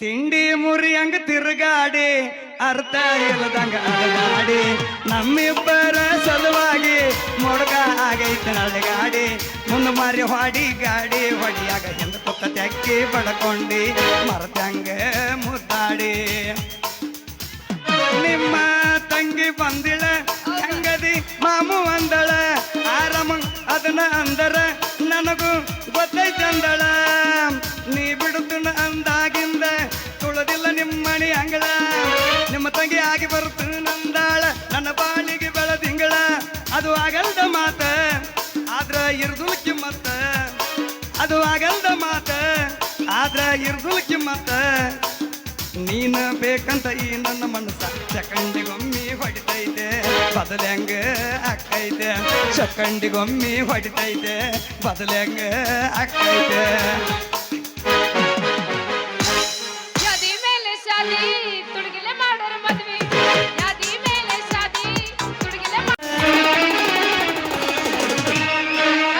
ತಿಂಡಿ ಮುರಿ ಹಂಗ ತಿರುಗಾಡಿ ಅರ್ಥ ಇಲ್ಲದಂಗ ಅಡಗಾಡಿ ನಮ್ಮಿಬ್ಬರ ಸಲುವಾಗಿ ಮೊಡಕ ಆಗೈತೆ ನಳಗಾಡಿ ಮುಂದೆ ಮಾರಿ ಹೊಡಿ ಗಾಡಿ ಹೊಡಿಯಾಗ ಹಿಂದ ಪುತ್ತ ತೆಕ್ಕಿ ಬಡ್ಕೊಂಡಿ ಮರದಂಗ ಮುದ್ದಾಡಿ ನಿಮ್ಮ ತಂಗಿ ಬಂದಿಳ ಹೆಂಗದಿ ಮಾಮು ಅಂದಳ ಆರಾಮ ಅದನ್ನ ಅಂದರ ನನಗೂ ಗೊತ್ತೈತೆ ಅಂದಳ ನೀ ಬಿಡುತ್ತನ ಅಂದಾಗಿಂದ ತುಳದಿಲ್ಲ ನಿಮ್ಮಣಿ ಅಂಗಳ ನಿಮ್ಮ ತಂಗಿ ಆಗಿ ಬರುತ್ತ ನಂದಾಳ ನನ್ನ ಬಾಳಿಗೆ ಬೆಳದಿಂಗಳ ಅದು ಆಗಲ್ದ ಮಾತ ಆದ್ರ ಇರ್ದುಲ್ ಕಿಮ್ಮತ್ತ ಅದು ಆಗಲ್ದ ಮಾತ ಆದ್ರ ಇರ್ದುಲ್ ಕಿಮ್ಮತ್ತ ನೀನ ಬೇಕಂತ ಈ ನನ್ನ ಮನಸ್ಸ ಸೆಕಂಡಿಗೊಮ್ಮಿ ಹೊಡಿತೈತೆ ಬದಲಂಗ ಅಕ್ಕೈತೆ ಸೆಕಂಡಿಗೊಮ್ಮಿ ಹೊಡಿತೈತೆ ಬದಲಂಗ ಅಕ್ಕೈತೆ ಯಾದಿ ಮೇಲೆ ಶಾದಿ ತುಡುಗಿಲೆ ಮಾಡೋರು ಮದ್ವೆ ಯಾದಿ ಮೇಲೆ ಶಾದಿ ತುಡುಗಿಲೆ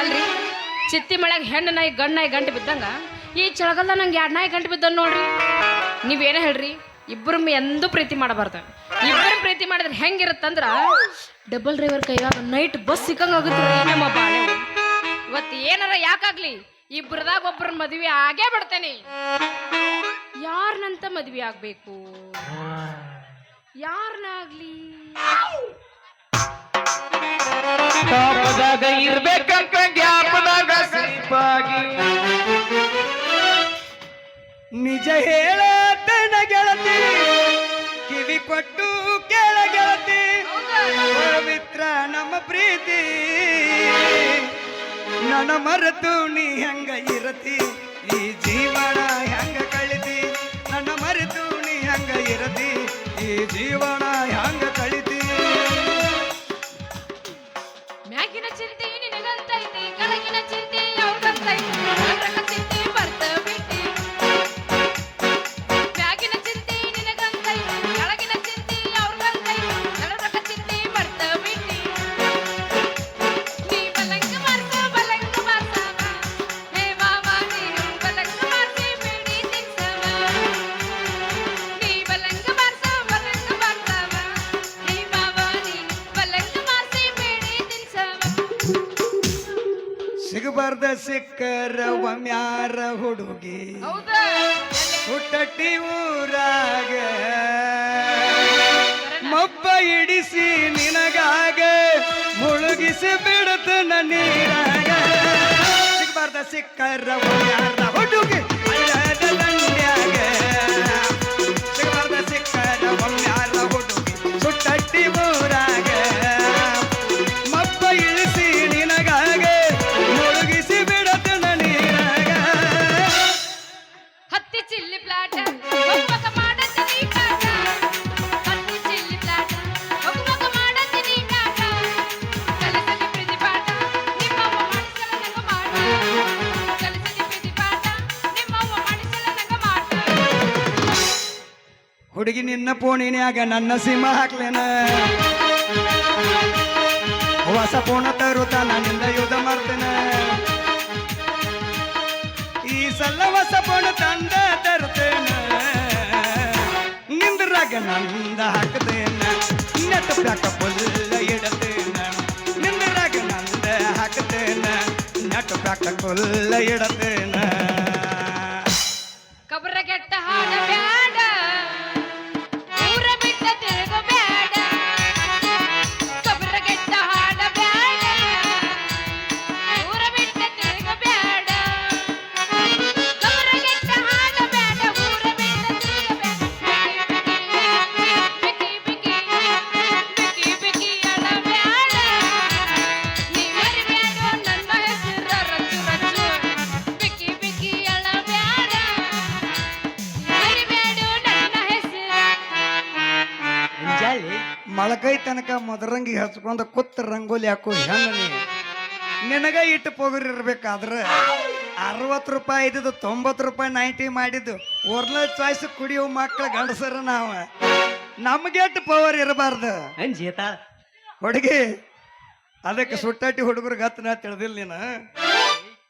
ಅಲ್ರಿ ಚಿತ್ತಿ ಮಳೆಗೆ ಹೆಣ್ಣು ನಾಯಿ ಗಂಡು ನಾಯಿ ಗಂಟು ಬಿದ್ದಂಗ ಈ ಚಳಗಲ್ದ ನಂಗೆ ಎರಡು ನಾಯಿ ಗಂಟು ಬಿದ್ದ ನೋಡ್ರಿ ನೀವೇನ ಹೇಳ್ರಿ ಇಬ್ಬರು ಎಂದೂ ಪ್ರೀತಿ ಮಾಡಬಾರ್ದು ಇಬ್ಬರು ಪ್ರೀತಿ ಮಾಡಿದ್ರೆ ಹೆಂಗಿರುತ್ತಂದ್ರ ಡಬಲ್ ಡ್ರೈವರ್ ಕೈಯಾಗ ನೈಟ್ ಬಸ್ ಸಿಕ್ಕಂಗ ಆಗುತ್ತೆ ನಮ್ಮ ಬಾಳೆ ಇವತ್ತು ಏನಾರ ಯಾಕಾಗ್ಲಿ ಇಬ್ಬರದಾಗ ಒಬ್ಬರ ಮದುವೆ ಆಗೇ ಬಿಡ್ತೇನೆ ಯಾರನಂತ ಮದುವೆ ಆಗ್ಬೇಕು ಯಾರನ್ನಾಗ್ಲಿ ಟಾಪದಾಗ ಇರ್ಬೇಕಂತ ಗ್ಯಾಪದಾಗ ಸಿಂಪಾಗಿ ನಿಜ ಹೇಳತನ ಗೆಳತಿ ಕಿವಿ ಕೊಟ್ಟು ಕೇಳ ಗೆಳತಿ ಪವಿತ್ರ ನಮ್ಮ ಪ್ರೀತಿ ನನ್ನ ಮರೆತು ನೀ ಹೆಂಗ ಇರತಿ ಈ ಜೀವನ ಹೆಂಗ ಕಳಿತಿ ನನ್ನ ಮರೆತು ನೀ ಹೆಂಗ ಇರತಿ ಈ ಜೀವನ ಹೆಂಗ ಕಳಿತಿ ಮ್ಯಾಗಿನ ಚಿಂತೆ ನಿನಗಂತೈತಿ ಕೆಳಗಿನ ಚಿಂತೆ ಅವ್ರಿಗಂತೈತಿ ಚಿಂತೆ ಬರ್ತ ಬಿಟ್ಟಿ ಮ್ಯಾಗಿನ ಚಿಂತೆ ನಿನಗಂತೈತಿ ಕೆಳಗಿನ ಚಿಂತೆ ಅವ್ರಿಗಂತೈತಿ ಕೆಳರಕ ಚಿಂತೆ ಬರ್ತ ಬಿಟ್ಟಿ ನೀ ಬಲಂಗ ಮಾರ್ಸವ ಹೇ ಬಾಬಾ ನೀನು ಬಲಂಗ ಮಾರ್ಸಿ ಬೇಡಿ ತಿನ್ಸವ ನೀ ಬಲಂಗ ಮಾರ್ಸವ ಹೇ ಬಾಬಾ ನೀನು ಬಲಂಗ ಮಾರ್ಸಿ ಬೇಡಿ ತಿನ್ಸವ ಸಿಗಬಾರ್ದ ಸಿಕ್ಕರ ಒಮ್ಯಾರ ಹುಡುಗಿ ಹೌದಾ ಹುಟ್ಟಟ್ಟಿ ಊರಾಗ ಮಬ್ಬ ಇಡಿಸಿ ನಿನಗಾಗ ಮುಳುಗಿಸಿ ಬಿಡುತ್ತ ನೀರಾಗ ಸಿಗಬಾರ್ದ ಸಿಕ್ಕರ ಒಮ್ಯಾರ ಹುಡುಗಿ ಹಳ್ಳದ ದಂಡ್ಯಾಗ ಸಿಗಬಾರ್ದ ಸಿಕ್ಕರ ಒಮ್ಯಾರ ಹುಡುಗಿ ಹುಟ್ಟಟ್ಟಿ ಊರಾಗ ಮಬ್ಬ ಇಳಿಸಿ ನಿನಗಾಗ ಮುಳುಗಿಸಿ ಬಿಡುತ್ತ ನೀರಾಗ ಹತ್ತಿ ಚಿಲ್ಲಿ ಪ್ಲಾಟ ಒಬ್ಬಕ ಮಾಡತ್ತೀನಿ ಕಾಟ ಹತ್ತಿ ಚಿಲ್ಲಿ ಪ್ಲಾಟ ಒಬ್ಬಕ ಮಾಡತ್ತೀನಿ ಕಾಟ ಕಲಸಲಿ ಪ್ರೀತಿ ಪಾಠ ನಿಮ್ಮವ್ವ ಮಾಡಿಸಲ ನಂಗ ಮಾಟ ಕಲಸಲಿ ಪ್ರೀತಿ ಪಾಠ ನಿಮ್ಮವ್ವ ಮಾಡಿಸಲ ನಂಗ ಮಾಟ ಹುಡುಗಿ ನಿನ್ನ ಫೋನಿನ್ಯಾಗ ನನ್ನ ಸಿಮ ಹಾಕ್ಲೇನ ಹೊಸ ಫೋನ ತರುತ್ತ ನನ್ನಿಂದ ಯುದ್ಧ ಮಾಡ್ತೇನೆ ಈ ಸಲ ಹೊಸ ಫೋನ್ ತಂದ ತರ್ತೇನೆ ನಿಂದ್ರಾಗ ನಂದ ಹಾಕ್ತೇನೆ ನೆಟ್ ಪ್ಯಾಕ ಫುಲ್ಲ ಇಡತೇನೆ ನಿಂದ್ರಾಗ ನಂದ ಹಾಕ್ತೇನೆ ನೆಟ್ ಪ್ಯಾಕ ಫುಲ್ಲ ಇಡತೇನೆ ಕಬರ ಕೆಟ್ಟ ಹಾಡ ಬ್ಯಾಡ ಊರ ಬಿಟ್ಟ ತಿರುಗ ಬ್ಯಾಡ ಕಬರ ಕೆಟ್ಟ ಹಾಡ ಬ್ಯಾಡ ಊರ ಬಿಟ್ಟ ತಿರುಗ ಬ್ಯಾಡ ಕಬರ ಕೆಟ್ಟ ಹಾಡ ಬ್ಯಾಡ ಊರ ಬಿಟ್ಟ ತಿರುಗ ಬ್ಯಾಡ ಬಿಕಿ ಬಿಕಿ ಬಿಕಿ ಬಿಕಿ ಅಳ ಬ್ಯಾಡ ನೀ ಮರಿಬ್ಯಾಡ ನನ್ನ ಹೆಸರ ರಚ್ಚು ರಚ್ಚು ಬಿಕಿ ಬಿಕಿ ಅಳ ಬ್ಯಾಡ ಮರಿಬ್ಯಾಡ ನನ್ನ ಹೆಸರ ಮೊಳಕೈ ತನಕ ಮದರಂಗಿ ಹಚ್ಕೊಂಡ ಕುತ್ತ ರಂಗೋಲಿ ಹಾಕೋ ಹೆಣ್ಣನಿ ನಿನಗ ಇಟ್ಟು ಪೋಗರಿರ್ಬೇಕಾದ್ರೆ 60 ರೂಪಾಯಿ ಇದ್ದಿದ್ದು 90 ರೂಪಾಯಿ 90 ಮಾಡಿದ್ದು ಒರ್ಲ ಚಾಯ್ಸ್ ಕುಡಿಯೋ ಮಕ್ಕಳ ಗಂಡಸರ ನಾವ ನಮ್ಗೆ ಎಟ್ಟು ಪವರ್ ಇರಬಾರ್ದು ಹುಡುಗಿ ಅದಕ್ಕೆ ಸುಟ್ಟಾಟಿ ಹುಡುಗರಿಗೆ ಹತ್ತನ ತಿಳಿದಿಲ್ಲ ನೀನು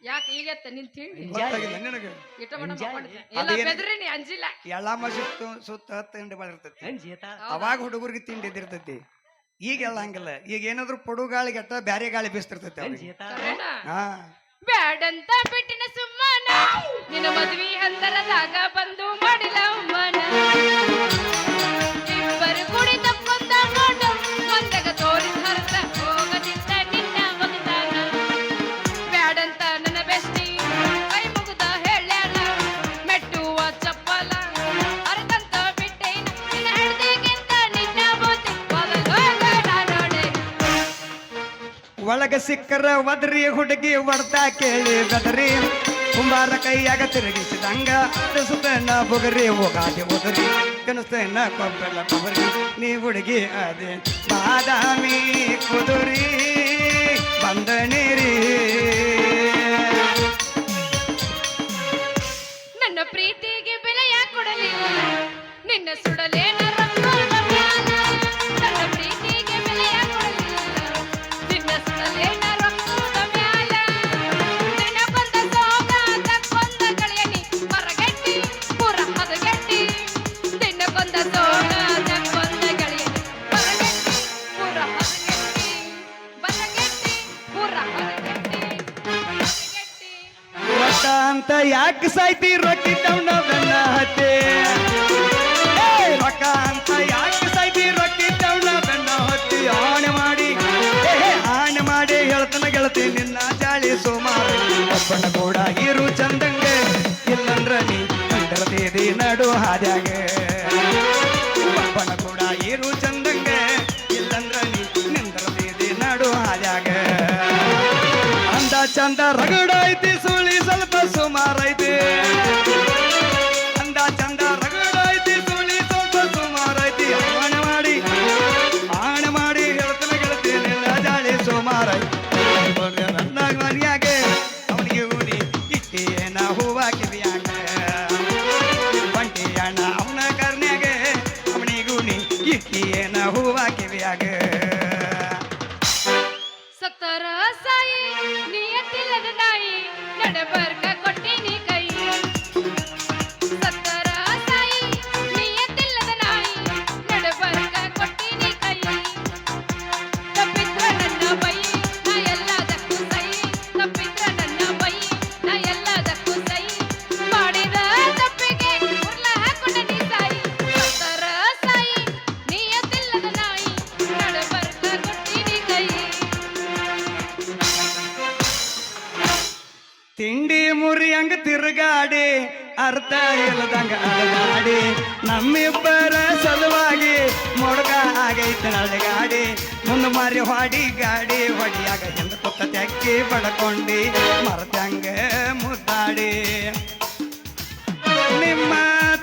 ಯಾಕೆ ಈಗತ್ತ ನಿನ್ ತಿಂಡಿ ಗೊತ್ತಾಗಿಲ್ಲ ನಿನಗೆ ಇಟ ಮಟ ಮಾಡ್ಕೊಂಡಿದ್ದೆ. ಇಲ್ಲ ಬೆದ್ರಿ ನೀ ಅಂಜಿಲ್ಲ. ಎಳ್ಳಮ್ಮ ಸುತ್ತ ತಿಂಡಿ ಮಾಡಿರ್ತೈತಿ. ಅವಾಗ ಹುಡುಗರಿಗೆ ತಿಂಡಿ ಇದ್ದಿರ್ತೈತಿ. ಈಗೆಲ್ಲ ಹಂಗಿಲ್ಲ. ಈಗ ಏನಾದ್ರು ಪಡು ಗಾಳಿ ಗಟ್ಟ ಬ್ಯಾರೆ ಗಾಳಿ ಬೀಸ್ತಿರ್ತೈತಿ ಅವ್ರಿಗೆ. ಕರೆನಾ? ಹಾ ಬ್ಯಾಡಂತ ಬಿಟ್ಟಿನ ಸುಮ್ಮನ ನಿನ್ನ ಮದ್ವಿ ಹಂದರದಾಗ ಬಂದು ಮಾಡಿಲ್ಲ ಅವಮಾನ. ಇಬ್ಬರು ಕುಡಿ ತಕ್ಕೊಂದ ನೋಡ ಒಂದಾಗ ತೋರಿ ಹರತ ಹೋಗದಿದ್ದ ನಿನ್ನ ಒಗದಾನ. ಬ್ಯಾಡಂತ ನನ್ನ ಬೆಸ್ಟಿ ಕೈ ಮುಗಿದ ಹೇಳ್ಯಾಳ ಮೆಟ್ಟುವ ಚಪ್ಪಲ ಅರಕಂತ ಬಿಟ್ಟೇನ ನಿನ್ನ ಹೆಡ್ದಿಗಿಂತ ನಿನ್ನ ಬುದ್ಧಿ ನೋಡೆ. ಒಳಗ ಸಿಕ್ಕರ ಒದರಿ ಹುಡುಗಿ ಹೊಡ್ತಾ ಕೇಳಿ ಗದರಿ ಕುಂಬಾರ ಕೈಯಾಗ ತಿರುಗಿಸಿದಂಗ ಅನಿಸುತ್ತೇನ ಬುಗರಿ ಹೋಗಾದೆ ಒದರಿ ಕನಸ್ತೇನ ಕೊಬ್ಬೆಲ್ಲ ಕೊಬ್ಬರಿ ನೀ ಹುಡುಗಿ ಅದೇ ಬಾದಾಮಿ ಕುದುರಿ ಬಂದ ನೀರಿ. ನನ್ನ ಪ್ರೀತಿಗೆ ಬೆಲೆಯ ಕೊಡಲಿಲ್ಲ ನಿನ್ನ ಸುಡಲೇನ ರಂಗೋದ ಮ್ಯಾಲ. ನನ್ನ ಪ್ರೀತಿಗೆ ಬೆಲೆಯ ಕೊಡಲಿಲ್ಲ ನಿನ್ನ ಸುಡಲೇನ ರಂಗೋದ ಮ್ಯಾಲ. ನಿನ್ನ ಬಂದ ಸೋಗಾದ ಕೊಂದ ಗಳಿಯನಿ ಮರಗೆಟ್ಟಿ ಪುರ ಹದಗೆಟ್ಟಿ. ನಿನ್ನ ಕೊಂದ ಸೋಗಾದ ಕೊಂದ ಗಳಿಯನಿ ಮರಗೆಟ್ಟಿ ಪುರ ಹದಗೆಟ್ಟಿ. ಬರಗೆಟ್ಟಿ ಪುರ ಹದಗೆಟ್ಟಿ ಹದಗೆಟ್ಟಿ. ರೊಕ್ಕ ಅಂತ ಯಾಕೆ ಸಾಯ್ತಿ ರೊಕ್ಕಿದ್ದವನ ಬೆನ್ನ ಹತ್ತೆ. ರೊಕ್ಕ ಅಂತ ಯಾಕೆ ಸಾಯ್ತಿ ರೊಕ್ಕಿದ್ದವನ ಬೆನ್ನ ಹತ್ತಿ. ಆಣೆ ಮಾಡಿ ಹೇಳ್ತನ ಗೆಳತಿ ನಿನ್ನ ಜಾಳಿ ಸುಮಾರು. ಒಬ್ಬನ ಕೂಡ ಇರು ಚಂದಂಗ ಇಲ್ಲಂದ್ರ ನೀ ಕಂಡರ್ತೀದಿ ನಡು ಹಾದ್ಯಾಗ. ಒಬ್ಬನ ಕೂಡ ಇರು ಚಂದಂಗ ಇಲ್ಲಂದ್ರ ನೀ ನಿಂದರ್ತೀದಿ ನಡು ಹಾದ್ಯಾಗ. ಅಂದ ಚಂದ ರಗಡ ಐತಿ ಸುಳಿ ಸ್ವಲ್ಪ ಸುಮಾರ ಐತಿ. ಅಂದ ಚಂದ ರಗಡ ಐತಿ ಸುಳಿ ಸ್ವಲ್ಪ ಸುಮಾರ ಐತಿ. ಆಣೆ ಮಾಡಿ ಹೇಳ್ತನ ಗೆಳತೀನಿ ಜಾಳಿ ಸುಮಾರ ಐತಿ. ನನ್ನ ಮನೆಯಾಗ ಅವನಿಗೆ ಊರಿ ಇಟ್ಟಿ ಏನ ಹೂವ ಕಿವಿಯಾಗ. ಬಂಟಿ ಅಣ್ಣ ಅವನ ಕರ್ನ್ಯಾಗ ಅವನಿಗೂನಿ ಇಟ್ಟಿ ಏನ ಹೂವ ಕಿವಿಯಾಗ. ಸತ್ತರ ಸಾಯಿ ನಿಯತ್ತಿಲ್ಲದ ನಾಯಿ ನಡಬರ್ಕ ಕೊಟ್ಟಿನಿ ಕೈ. ಸತ್ತರ ಸಾಯಿ ನಿಯತ್ತಿಲ್ಲದ ನಾಯಿ ನಡಬರ್ಕ ಕೊಟ್ಟಿನಿ ಕೈ. ತಪ್ಪಿದ್ರ ನನ್ನ ಬೈ ನಾ ಎಲ್ಲದಕ್ಕೂ ಸೈ. ತಪ್ಪಿದ್ರ ನನ್ನ ಬೈ ನಾ ಎಲ್ಲದಕ್ಕೂ ಸೈ. ಮಾಡಿದ ತಪ್ಪಿಗೆ ಉರ್ಲ ಹಾಕೊಂಡ ನೀ ಸಾಯಿ. ಸತ್ತರ ಸಾಯಿ ನಿಯತ್ತಿಲ್ಲದ ನಾಯಿ ನಡಬರ್ಕ ಕೊಟ್ಟಿನಿ ಕೈ. ತಿಂಡಿ ಮುರಿ ಹಂಗ ತಿರುಗಾಡಿ ಅರ್ಥ ಇಲ್ಲದಂಗ ಅಲಗಾಡಿ. ನಮ್ಮಿಬ್ಬರ ಸಲುವಾಗಿ ಮೊಡಗ ಆಗೈತೆ ನಳಗಾಡಿ. ಮುಂದೆ ಮಾರಿ ಹೊಡಿ ಗಾಡಿ ಹೊಡಿಯಾಗ ಹಿಂದ ಕೊತ್ತ ತೆಕ್ಕಿ ಬಡ್ಕೊಂಡಿ ಮರದಂಗ ಮುದ್ದಾಡಿ. ನಿಮ್ಮ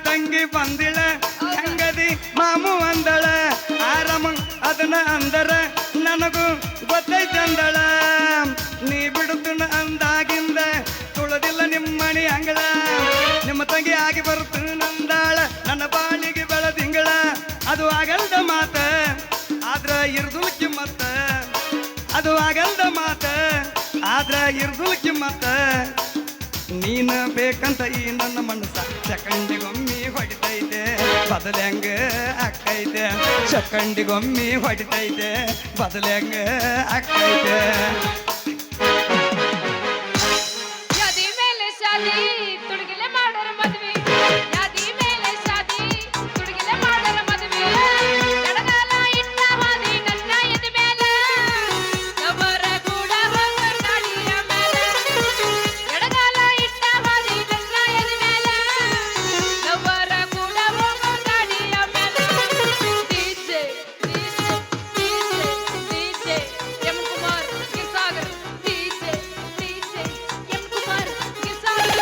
ತಂಗಿ ಬಂದಿಳ ಹೆಂಗದಿ ಮಾಮು ಅಂದಳ. ಆರಾಮ ಅದನ್ನ ಅಂದರ ನನಗೂ ಗೊತ್ತೈತೆ ಅಂದಳ. ನೀ ಬಿಡುತ್ತನ ಅಂದಾಗಿಂದ ತುಳದಿಲ್ಲ ನಿಮ್ಮಣಿ ಅಂಗಳ. ನಿಮ್ಮ ತಂಗಿ ಆಗಿ ಬರುತ್ತ ನಂದಾಳ ನನ್ನ ಬಾಳಿಗೆ ಬೆಳದಿಂಗಳ. ಅದು ಆಗಲ್ದ ಮಾತ ಆದ್ರ ಇರ್ದುಲ್ ಕಿಮ್ಮತ್ತ. ಅದು ಆಗಲ್ದ ಮಾತ ಆದ್ರ ಇರ್ದುಲ್ ಕಿಮ್ಮತ್ತ. ನೀನ ಬೇಕಂತ ಈ ನನ್ನ ಮನಸ್ಸ ಚಕಂಡಿಗೊಮ್ಮಿ ಹೊಡಿತೈತೆ ಬದಲಂಗ ಅಕ್ಕೈತೆ. ಚಕಂಡಿಗೊಮ್ಮಿ ಹೊಡಿತೈತೆ ಬದಲಂಗ ಅಕ್ಕೈತೆ. ಯಾದಿ ಮೇಲೆ ಶಾದಿ ತುಡುಗಿಲೆ ಮಾಡೋರ ಮದ್ವಿ. ಯಾದಿ ಮೇಲೆ ಶಾದಿ ತುಡುಗಿಲೆ ಮಾಡೋರ ಮದ್ವಿ. ಎಡಗಾಲ ಇಟ್ಟ ಹಾದಿ ನನ್ನ ಎದೆ ಮೇಲೆ ಅವರ ಕೂಡ ಹೋಗ ಗಾಡಿಯ ಮೇಲೆ. ಎಡಗಾಲ ಇಟ್ಟ ಹಾದಿ ನನ್ನ ಎದೆ ಮೇಲೆ ಅವರ ಕೂಡ ಹೋಗ ಗಾಡಿಯ ಮೇಲೆ. DJ DJ DJ DJ M Kumar ಕಿಸಾಗರ್. ಡಿಜೆ ಡಿಜೆ ಎಂ ಕುಮಾರ್ ಕಿಸಾಗರ್.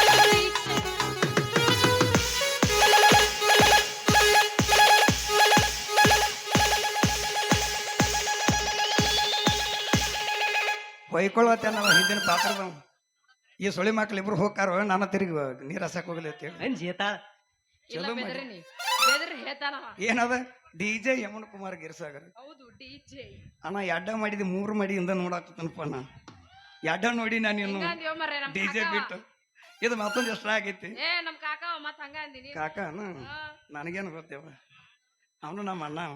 ಹೊಯ್ಕೊಳ್ಳುತ್ತೆ ನಾವು ಹಿಂದಿನ ಪಾತ್ರದ. ಈ ಸುಳಿ ಮಕ್ಳು ಇಬ್ರು ಹೋಗ್ತಾರೋ ನಾನು ತಿರುಗಿ ನೀರು ಹಸಕ್ ಹೋಗ್ಲಿ ಅಂತೇಳಿ. ಇಲ್ಲ ಬೆದರಿನಿ ಬೆದರಿ ಹೇಳ್ತಾನವ. ಏನದ DJ ಯಮನ್ ಕುಮಾರ್ ಗಿರ್ಸಾಗರ್. ಹೌದು ಡಿಜೆ ಅಣ್ಣ ಎಡ್ಡ ಮಾಡಿದ 3 ಮಡಿಯಿಂದ ನೋಡಾಕತ್ತನಪ್ಪ ನಾ. ಎಡ್ಡ ನೋಡಿ ನಾನು ಇನ್ನು ಹಿಂಗಂದ್ಯೋ ಮರ್ರೆ ನಮ್ ಡಿಜೆ ಕಾಕ ಬಿಟ್ಟು ಇದು ಮತ್ತೊಂದು ಎಷ್ಟ ಆಗೈತಿ ಏ ನಮ್ ಕಾಕ ಮತ್ ಹಂಗ ಅಂದಿನಿ ಕಾಕನ ನನಗೇನು ಗೊತ್ತೇವ ಅವನು ನಮ್ಮ ಅಣ್ಣ ಅವ.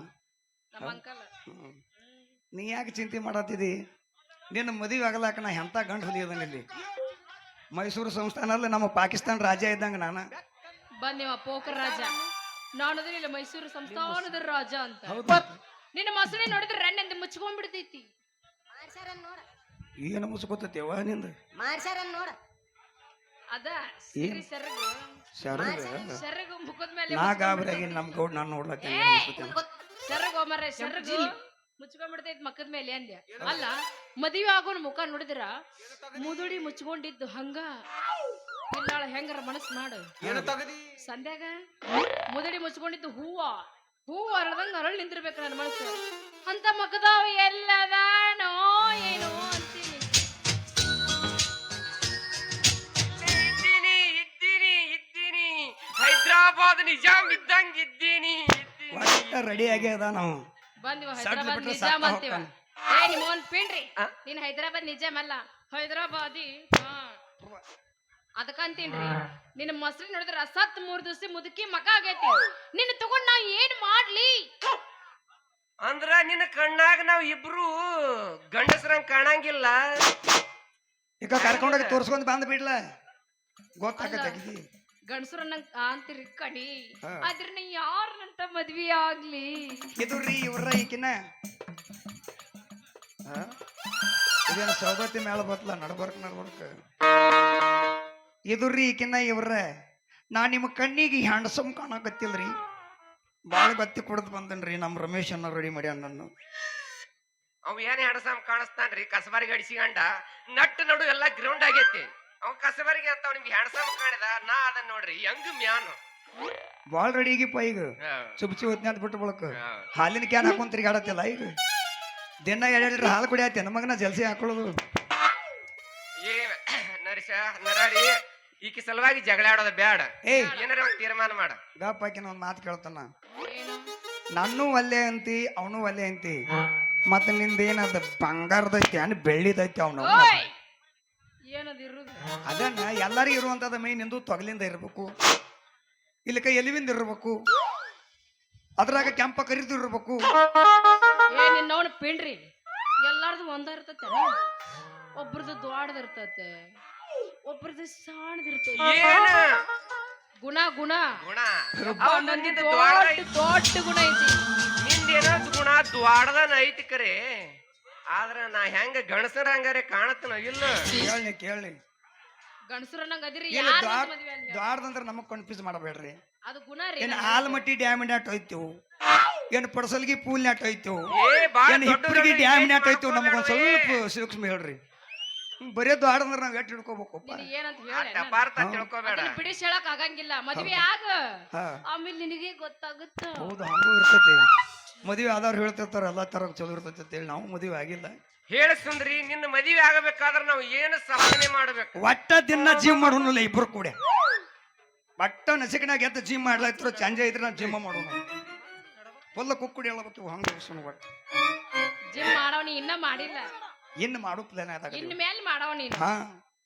ನಮ್ಮ ಅಂಕಲ್ ಹ್ಮ್. ನೀ ಯಾಕೆ ಚಿಂತೆ ಮಾಡತ್ತಿದಿ ನಿನ್ನ ಮದುವೆ ಆಗಲಾಕ ನಾ ಎಂಥ ಗಂಡು ಹೊಲಿಯೋದನ್ನ ಇಲ್ಲಿ ಮೈಸೂರು ಸಂಸ್ಥಾನಲ್ಲಿ ನಮ್ಮ ಪಾಕಿಸ್ತಾನ ರಾಜ್ಯ ಇದ್ದಂಗ ನಾನು ಬಂದಿವ ಪೋಕರ್ ರಾಜ ನಾನದ್ರ ಇಲ್ಲ ಮೈಸೂರು ಸಂಸ್ಥಾನದ ರಾಜ ಅಂತ ಹೌದು ನಿನ್ನ ಮೊಸಳೆ ನೋಡಿದ್ರೆ ರಣ್ಣೆಂದು ಮುಚ್ಕೊಂಡ್ಬಿಡ್ತೈತಿ ಏನು ಮುಸ್ಕೋತೇವ ನಿಂದ ಅದ ಸಿರಿ ಸೆರಗು ಸೆರಗು ಮುಖದ ಮೇಲೆ ನಾ ಗಾಬರಿಯಾಗಿ ನಮ್ಮ ಗೌಡ್ ನಾನು ನೋಡ್ಲಕ್ಕ ಸೆರಗು ಮರ್ರೆ ಸೆರಗು ಮುಚ್ಕೊಂಡ್ಬಿಡ್ತೈತಿ ಮಕ್ಕದ ಮೇಲೆ ಅಂದ್ಯ ಅಲ್ಲ ಮದುವೆ ಆಗೋನ್ ಮುಖ ನೋಡಿದ್ರ ಮುದುಡಿ ಮುಚ್ಕೊಂಡಿದ್ದು ಹಂಗ ಇಲ್ಲಾಳ ಹೆಂಗಾರ ಮನಸ್ಸು ಮಾಡು ಸಂಧ್ಯಾಗ ಮುದುಡಿ ಮುಚ್ಕೊಂಡಿದ್ದು ಹೂವ ಅರಳದಂಗ ಅರಳ್ ನಿಂತಿರ್ಬೇಕು ನನ್ನ ಮನಸ್ಸು ಅಂತ ಮಕ್ಕದಾವ ಎಲ್ಲದಾನೋ ಏನೋ ಅಂತೀನಿ ಇದ್ದೀನಿ ಹೈದ್ರಾಬಾದ್ ನಿಜಾಮ್ ಇದ್ದಂಗ ಇದ್ದೀನಿ ರೆಡಿ ಆಗ್ಯದ ನಾವು ಬಂದಿವ ಸಡ್ಲ್ ಹೈದ್ರಾಬಾದ್ ಬಿಟ್ರೆ ನಿಜಾಮ್ ಸಾಕ ಅಂತೀವ ಹೋಗ್ತಾನೆ. ಏ ನಿಮ್ಮವನ್ ಪಿಂಡ್ರಿ ನೀನ್ ಹೈದ್ರಾಬಾದ್ ನಿಜಾಮ್ ಅಲ್ಲ ಹೈದ್ರಾಬಾದಿ ಅದಕ್ಕಂತೀನ್ರಿ ನಿನ್ನ ಮೊಸರು ನೋಡಿದ್ರ ಸತ್ 3 ದಿವಸ ಮುದುಕಿ ಮಕ ಆಗೈತಿ ನಿನ್ನ ತಗೊಂಡ್ ನಾ ಏನ್ ಮಾಡ್ಲಿ ಅಂದ್ರ ನಿನ್ನ ಕಣ್ಣಾಗ ನಾವ್ ಇಬ್ರು ಗಂಡಸ್ರಂಗ್ ಕಾಣಂಗಿಲ್ಲ ಈಗ ಕರ್ಕೊಂಡೋಗಿ ತೋರ್ಸ್ಕೊಂಡ್ ಬಂದ್ ಬಿಡ್ಲ ಗೊತ್ತಾಗತ್ತೆ ಗಂಡಸರು ನಂಗ್ ಅಂತೀರಿ ಕಡಿ ಹಾ. ಆದ್ರೆ ನೀ ಯಾರನ್ನಂತ ಮದ್ವಿ ಆಗ್ಲಿ ಇದು ರೀ ಇವ್ರ ಈಕಿನ ಇದೇನು ಸೌದತ್ತಿ ಮೇಳ ಬತ್ಲ ನಡ್ಬರ್ಕ್ ಇದು ರೀ ಈಕಿನ ಇವ್ರ ನಾ ನಿಮ್ಮ ಕಣ್ಣಿಗೆ ಹ್ಯಾಂಡ್ಸಮ್ ಕಾಣಕತ್ತಿಲ್ರಿ ಬಾಳ ಬತ್ತಿ ಕುಡ್ದು ಬಂದನ್ರಿ ನಮ್ಮ ರಮೇಶ್ ಅನ್ನ ರೆಡಿ ಮಾಡಿ ನನ್ನ ಅವ್ ಏನ್ ಹೆಣಸಮ್ ಕಾಣಿಸ್ತಾನ್ರಿ ಕಸಬಾರಿಗೆ ಅಡಿಸಿಗಂಡ ನಟ್ಟು ನಡು ಎಲ್ಲಾ ಗ್ರೌಂಡ್ ಆಗೈತಿ ಅವ್ ಕಸಬಾರಿಗೆ ಅಂತ ನಿಮ್ಗೆ ಹೆಣಸಮ್ ಕಾಣಿದ ನಾ ಅದನ್ನ ನೋಡ್ರಿ ಹೆಂಗ್ ಮ್ಯಾನು ಬಾಳ ರೆಡಿ ಆಗಿಪ್ಪ ಈಗ ಚುಬ್ಚಿ ಹೊತ್ನಿ ಅಂತ ಬಿಟ್ಟು ಬಳಕ ಹಾಲಿನ ಕ್ಯಾನ್ ಹಾಕೊಂಡ್ ತಿರ್ಗಾಡತ್ತಿಲ್ಲ ಈಗ ದಿನ 2 ಲೀಟರ್ ಹಾಲು ಕುಡಿಯತ್ತೆ ನಮಗನ ಜಲ್ಸಿ ಹಾಕೊಳ್ಳೋದು ಏ ನರಿಶ ನರಾಡಿ ಈಕಿ ಸಲುವಾಗಿ ಜಗಳ ಆಡೋದು ಬ್ಯಾಡ ಏಯ್ ಏನಾರ ಒಂದ್ ತೀರ್ಮಾನ ಮಾಡ ಗಪ್ಪಾಕಿನ ಒಂದ್ ಮಾತು ಕೇಳ್ತಾನ ಏನು ನನ್ನೂ ಒಲ್ಲೆ ಅಂತಿ ಅವನು ಒಲ್ಲೆ ಅಂತಿ ಮತ್ತ ನಿಂದೇನದ ಬಂಗಾರದೈತಿ ಅನ್ ಬೆಳ್ಳಿದೈತಿ ಅವನು ಓಯ್ ಏನದು ಇರುದು ಅದನ್ನ ಎಲ್ಲರಿಗೂ ಇರುವಂತದ ಮೈ ನಿಂದು ತೊಗಲಿಂದ ಇರ್ಬೇಕು ಇಲ್ಲಕ ಎಲಿವಿಂದ ಇರ್ಬೇಕು ಅದ್ರಾಗ ಕೆಂಪ ಕರಿದು ಇರ್ಬೇಕು ಏ ನಿನ್ನವನ ಪಿಂಡ್ರಿ ಎಲ್ಲಾರ್ದು ಒಂದ ಇರ್ತತೆ ಒಬ್ರದ್ದು ದ್ವಾಡದ ಇರ್ತತೆ ಒಬ್ರದ್ದು ಸಾಣದಿರ್ತೈತಿ ಏನ ಗುಣ ಗುಣ ಗುಣ ಒಂದೊಂದು ದೊಡ್ಡ ಗುಣ ಐತಿ ನಿಂದೇನೋ ಗುಣ ದ್ವಾಡದನ ಐತಿ ಕರೆ ಆದ್ರ ನಾ ಹೆಂಗ ಗಣಸರ ಹಂಗಾರೆ ಕಾಣತ್ತನ ಇಲ್ಲ ಕೇಳಿ ಗಂಡಸರ ನಂಗ ಅದಿರಿ ಇಲ್ಲ ಯಾರ ಮದ್ವೆ ಅಲ್ಲ ದ್ವಾರದಂದ್ರ ನಮಗ್ ಕನ್ಫ್ಯೂಸ್ ಮಾಡಬೇಡ್ರಿ ಅದು ಗುಣ ರೀ ಏನ್ ಆಲ್ಮಟ್ಟಿ ಡ್ಯಾಮ್ ನಾಟ್ ಹೋಯ್ತು ಏನ್ ಪಡಸಲ್ಗಿ ಪೂಲ್ ನಾಟ್ ಹೋಯ್ತು ಏ ಬಾಳ ಏನ್ ಹಿಪ್ಪರ್ಗಿ ಡ್ಯಾಮ್ ನಾಟ್ ಹೋಯ್ತು ನಮಗೊಂದ್ ಸ್ವಲ್ಪ ಸೂಕ್ಷ್ಮ ಹೇಳ್ರಿ ಬರೇ ದ್ವಾಡಂದ್ರ ನಾವ್ ಎಟ್ ಹಿಡ್ಕೋಬೇಕಪ್ಪ ನೀನ್ ಏನಂತ ಹೇಳ ಟಪಾರ್ತ ತಿಳ್ಕೊಬೇಡ ಬಿಡಿಸಿ ಹೇಳಕ್ ಆಗಂಗಿಲ್ಲ ಮದ್ವೆ ಆಗ ಹಾ ಆಮೇಲೆ ನಿನಗೆ ಗೊತ್ತಾಗುತ್ತ ಹೌದು ಹಂಗೂ ಇರ್ತೈತಿ ಮದುವೆ ಆದವ್ರು ಹೇಳ್ತಿರ್ತಾರ ಎಲ್ಲಾ ತರ ಚಲೋ ಇರ್ತೈತಿ ಅಂತ ಹೇಳಿ ನಾವು ಮದುವೆ ಆಗಿಲ್ಲ ಹೇಳ ಸುಂದ್ರಿ ನಿನ್ನ ಮದುವೆ ಆಗಬೇಕಾದ್ರ ನಾವು ಏನು ಸಾಧನೆ ಮಾಡ್ಬೇಕು ಒಟ್ಟ ದಿನ ಜಿಮ್ ಮಾಡೋನಲ್ಲ ಇಬ್ರು ಕೂಡ ಒಟ್ಟ ನಸಿಕನಾಗ ಎದ್ದು ಜಿಮ್ ಮಾಡ್ಲಾಯ್ತಿರೋ ಚಂಜ ಇದ್ರೆ ನಾವು ಜಿಮ್ ಮಾಡೋಣ ಫುಲ್ ಕುಕ್ಕುಡಿ ಹೇಳಬೇಕು ಹಂಗ ಒಟ್ಟು ಜಿಮ್ ಮಾಡವನಿ ಇನ್ನ ಮಾಡಿಲ್ಲ ಇನ್ನು ಮಾಡೋ ಪ್ಲಾನ್ ಆದಾಗ ಇನ್ ಮೇಲೆ ಮಾಡವ ನೀನು ಹಾ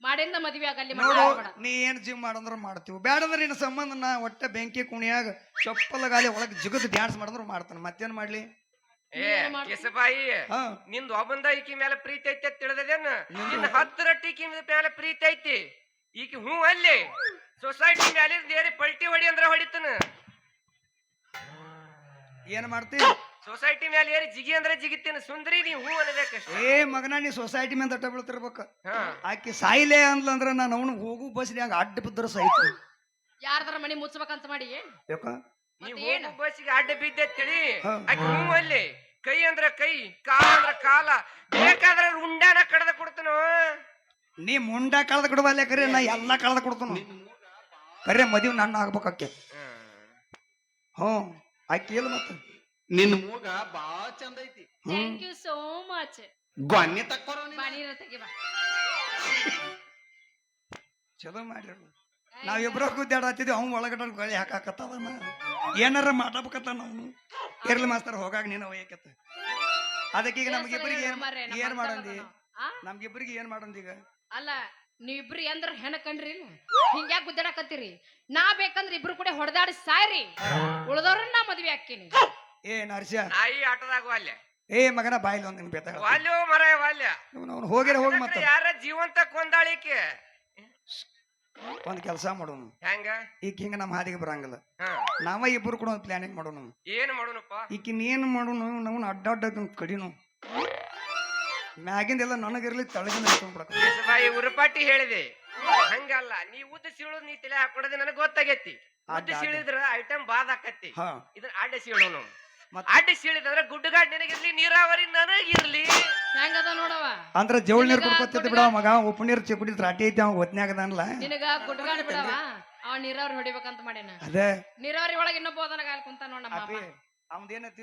ಮಾಡಿಂದ ಮದ್ವೆ ಆಗಲ್ಲಿ ನೋಡು ನೀ ಏನ್ ಜಿಮ್ ಮಾಡಂದ್ರ ಮಾಡ್ತೀವಿ ಬ್ಯಾಡಂದ್ರ ನಿನ್ನ ಸಂಬಂಧ ನಾ ಒಟ್ಟ ಬೆಂಕಿ ಕುಣಿಯಾಗ ಚಪ್ಪಲ ಗಾಲಿ ಒಳಗ್ ಜಿಗದ್ ಡ್ಯಾನ್ಸ್ ಮಾಡಿದ್ರ ಮಾಡ್ತಾನ ಮತ್ತೇನ್ ಮಾಡ್ಲಿ ಏ ಕೆಸಬಾಯಿ ಹಾ ನಿಂದ ಒಬ್ಬಂದ ಈಕಿ ಮೇಲೆ ಪ್ರೀತಿ ಐತಿ ಅಂತ ತಿಳಿದೇನ ನಿನ್ನ 10 ರಟ್ಟಿ ಈಕಿ ಮೇಲೆ ಪ್ರೀತಿ ಐತಿ ಈಕಿ ಹ್ಞೂ ಅಲ್ಲಿ ಸೊಸೈಟಿ ಮೇಲೆ ದೇರಿ ಪಲ್ಟಿ ಹೊಡಿ ಅಂದ್ರ ಹೊಡಿತನ ಏನ್ ಮಾಡ್ತಿ ಸೊಸೈಟಿ ಮೇಲೆ ಏರಿ ಜಿಗಿ ಅಂದ್ರೆ ಜಿಗಿತೀನಿ ಸುಂದ್ರಿ ನೀ ಹ್ಞೂ ಅನ್ಬೇಕಷ್ಟೇ ಏ ಮಗನ ನೀ ಸೊಸೈಟಿ ಮೇಲೆ ತಟ್ಟ ಬೀಳ್ತಿರ್ಬೇಕ ಹಾ ಆಕಿ ಸಾಯಿಲೆ ಅಂದ್ಲಂದ್ರ ನಾನು ಅವನು ಹೋಗು ಬಸ್ನ್ಯಾಗ ಅಡ್ಡ ಬಿದ್ರ ಸಾಯ್ತು ಯಾರ್ದಾರ ಮನಿ ಮುಚ್ಚಬೇಕಂತ ಮಾಡಿ ಯಾಕ ನೀವ್ ಮತ್ತೆ ಏನು? ಹೋಗೋ ಬಸ್ಸಿಗೆ ಅಡ್ಡ ಬಿದ್ದೆ ತಿಳಿ ಹಾ. ಆಕಿ ಹ್ಞೂ ಅಲ್ಲಿ ಕೈ ಅಂದ್ರ ಕೈ ಕಾಲ ಅಂದ್ರ ಕಾಲ ಬೇಕಾದ್ರ ಉಂಡಾನ ಕಡ್ದ ಕೊಡ್ತನೋ ನೀ ಮುಂಡ ಕಳೆದ ಕೊಡುವಲ್ಲ ಕರೆ ನಾ ಎಲ್ಲಾ ಕಳೆದ ಕೊಡ್ತಾನ ಕರೆ ಮದುವೆ ನನ್ನ ಆಗ್ಬೇಕಕ್ಕೆ ಹ್ಞೂ ಆಕಿ ಇಲ್ಲ ಮತ್ತ ನಿನ್ನ ಮೂಗ ಬಾಳ ಚಂದ ಐತಿ ಥ್ಯಾಂಕ್ ಯು ಸೋ ಮಚ್ ಗೊನ್ನೆ ತಕ್ಕೋರ ಬಾಣಿರ ತೆಗಿಬಾ ಚಲೋ ಮಾಡ್ರಿ ನಾವಿಬ್ರ ಗುದ್ದಾಡತ್ತಿದ್ವಿ ಅವ್ನು ಒಳಗಡೆ ಗಾಳಿ ಹಾಕಾಕತ್ತದನ ಏನಾರ ಮಾಡಬೇಕತ್ತ ನಾವು ಇರ್ಲಿ ಮಾಸ್ತರ್ ಹೋಗಾಗ ನೀನು ಒಯ್ಯಕತ್ತ ಅದಕ್ಕೆ ಈಗ ನಮ್ಗಿಬ್ಬರಿಗೆ ಏನ್ ಮಾಡಂದಿ ಆ ನಮ್ಗಿಬ್ರಿಗೆ ಏನ್ ಮಾಡೋಣ ಈಗ? ಅಲ್ಲ ನೀವಿಬ್ರು ಎಂದ್ರ ಹೆಣ ಕಂಡ್ರಿ ಇಲ್ಲ ಹಿಂಗ್ಯಾಕ್ ಗುದ್ದಾಡಕತ್ತೀರಿ? ನಾ ಬೇಕಂದ್ರ ಇಬ್ರು ಕೂಡ ಹೊಡೆದಾಡಿ ಸಾಯ್ರಿ, ಉಳ್ದವ್ರನ್ನ ನಾ ಮದ್ವೆ ಹಾಕಿನಿ. ಏ ನರ್ಸ್ಯ, ನಾಯಿ ಆಟದಾಗ ವಾಲ್ಯ ಏ ಮಗನ ಬಾಯಿಲ್ ಒಂದ್ ಬೇತ ವಾಲ್ಯೋ ಮರ ವಾಲ್ಯ ಅವ್ನು ಹೋಗಿರ ಹೋಗಿ ಮತ್ತ ಯಾರ ಜೀವಂತ ಕೊಂದಾಳಿಕೆ ಒಂದ್ ಕೆಲಸ ಮಾಡೋನು. ಹೆಂಗ ಈಗ ಹಿಂಗ ನಮ್ಮ ಹಾದಿಗೆ ಬರಂಗಿಲ್ಲ, ಹಾ ನಾವ ಇಬ್ರು ಕೂಡ ಒಂದ್ ಪ್ಲಾನಿಂಗ್ ಮಾಡೋನು. ಏನ್ ಮಾಡೋಣಪ್ಪ? ಈಕಿನ್ ಏನ್ ಮಾಡೋನು, ನಾವು ಅಡ್ಡಾಡ ಕಡಿನು ಮ್ಯಾಗಿಂದೆಲ್ಲ ನನಗಿರ್ಲಿ ತಳಗಿನ ಬಾಯಿ ಉರುಪಾಟಿ ಹೇಳಿದೆ. ಹಂಗಲ್ಲ, ನೀ ಉದ್ದ ಸೀಳೋದ್ ನೀ ತಲೆ ಹಾಕೊಡೋದು ನನಗ್ ಗೊತ್ತಾಗೈತಿ. ಉದ್ದ ಸೀಳಿದ್ರ ಐಟಮ್ ಬಾದ್ ಆಕತಿ. ಹಾ ಇದನ್ನ ಅಡ್ಡ ಸೀಳೋನು. ಅಡ್ಡ ಸೀಳಿದ್ರ ಗುಡ್ಡಗಾಡ್ ನಿನಗಿರ್ಲಿ, ನೀರಾವರಿ ನನಗಿರ್ಲಿ. ಹೆಂಗದ ನೋಡವ ಅಂದ್ರ ಜವಳ ನೀರ್ ಕುಡ್ಕೊತಿದ್ದ ಬಿಡವ ಮಗ. ಉಪ್ಪು ನೀರ್ ಚಿಕ್ಕುಡಿ ರಾಟಿ ಐತಿ ಅವ ಒತ್ನ್ಯಾಗದನ್ಲ. ನಿನಗ ಗುಡ್ಗಾಡ್ ಬಿಡವ, ಅವ ನೀರಾವರಿ ಹೊಡಿಬೇಕಂತ ಮಾಡ್ಯಾನ. ಅದೇ ನೀರಾವರಿ ಒಳಗೆ ಇನ್ನೊಬ್ಬ ಹೋದನ ಗಾಲ್ ಕುಂತ ನೋಡ ನಮ್ಮ ಅಪ್ಪ.